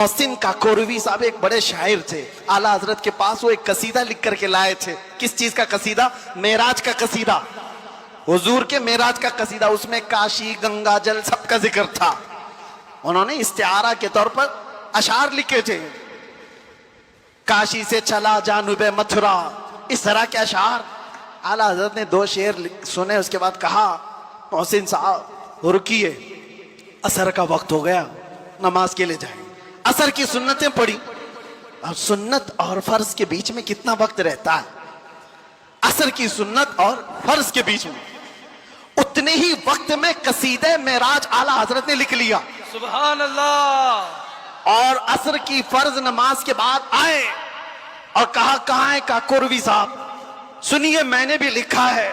मोहसिन काकोरवी साहब एक बड़े शायर थे। आला हजरत के पास वो एक कसीदा लिख करके लाए थे। किस चीज का कसीदा? मेराज का कसीदा, हुजूर के मेराज का कसीदा। उसमें काशी, गंगा जल सबका जिक्र था। उन्होंने इस्तिआरा के तौर पर अशार लिखे थे। काशी से चला जानुबे मथुरा, इस तरह के अशार। आला हजरत ने दो शेर सुने, उसके बाद कहा मोहसिन साहब रुकिए, असर का वक्त हो गया, नमाज के लिए जाए। असर की सुन्नतें पढ़ी। और सुन्नत और फर्ज के बीच में कितना वक्त रहता है? असर की सुन्नत और फर्ज के बीच में उतने ही वक्त में कसीदे मेराज आला हजरत ने लिख लिया। सुभान अल्लाह। और असर की फर्ज नमाज के बाद आए और कहा कहां है काकोरवी साहब, सुनिए मैंने भी लिखा है।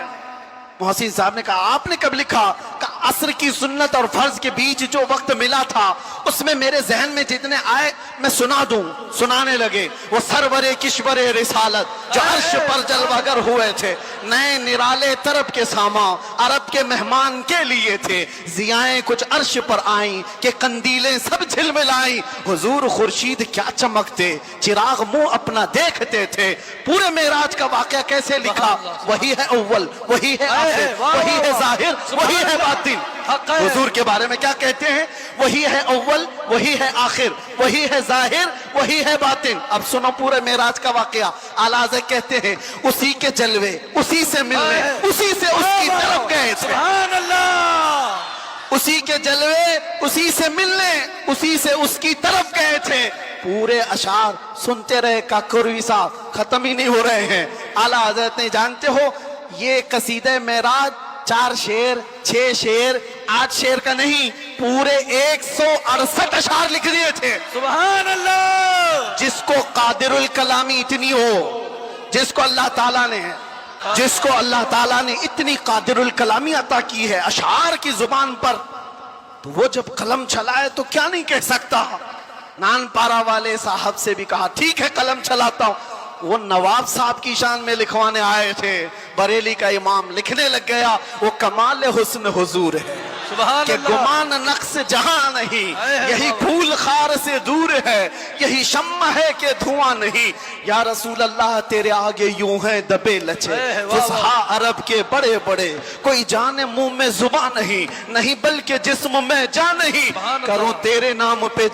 मोहसिन साहब ने कहा आपने कब लिखा? कहा असर की सुन्नत और फर्ज के बीच जो वक्त मिला था उसमें मेरे जहन में जितने आए मैं सुना दूं। सुनाने लगे। वो सरवरे किश्वरे रिसालत जो अर्श पर जलवागर हुए थे, नए निराले तरफ के सामा अरब के मेहमान के लिए थे। जियाएं कुछ अर्श पर आई कि कंदीलें सब झिलमिलाई। हुजूर खुर्शीद क्या चमकते, चिराग मुंह अपना देखते थे। पूरे मेराज का वाकया कैसे लिखा? वही है अव्वल, वही है आखिर, वही है जाहिर, वही है बातिन। हुजूर के बारे में क्या कहते हैं? वही है अव्वल, वही है आखिर, वही है जाहिर, वही है बातिन। अब सुनो पूरे मेराज का वाकया। आला हज़रत कहते हैं उसी के जलवे, उसी से मिलने, उसी से उसकी तरफ गए थे। सुभान अल्लाह। उसी के जलवे, उसी से मिलने, उसी से उसकी तरफ गए थे। पूरे अशार सुनते रहे काकोरवी साहब, खत्म ही नहीं हो रहे हैं। आला हज़रत ने, जानते हो ये कसीदे मेराज 4 शेर, 6 शेर, 8 शेर का नहीं, पूरे 168 अशार लिख दिए थे। सुभान अल्लाह। जिसको कादिरुल कलामी इतनी हो, जिसको अल्लाह ताला ने इतनी कादिरुल कलामी अता की है अशार की जुबान पर, तो वो जब कलम चलाए तो क्या नहीं कह सकता। नानपारा वाले साहब से भी कहा ठीक है कलम चलाता हूं। वो नवाब साहब की शान में लिखवाने आए थे। बरेली का इमाम लिखने लग गया वो कमाल हुस्न हुजूर है कि गुमान नक्श जहां नहीं, यही फूल खार से दूर है, यही शम्मा है कि धुआं नहीं। या रसूल अल्लाह तेरे आगे यूं है दबे लचे फुसहा अरब के बड़े बड़े, कोई जाने मुंह में जुबान नहीं, नहीं बल्कि जिस्म में जान नहीं, करूं तेरे नाम पे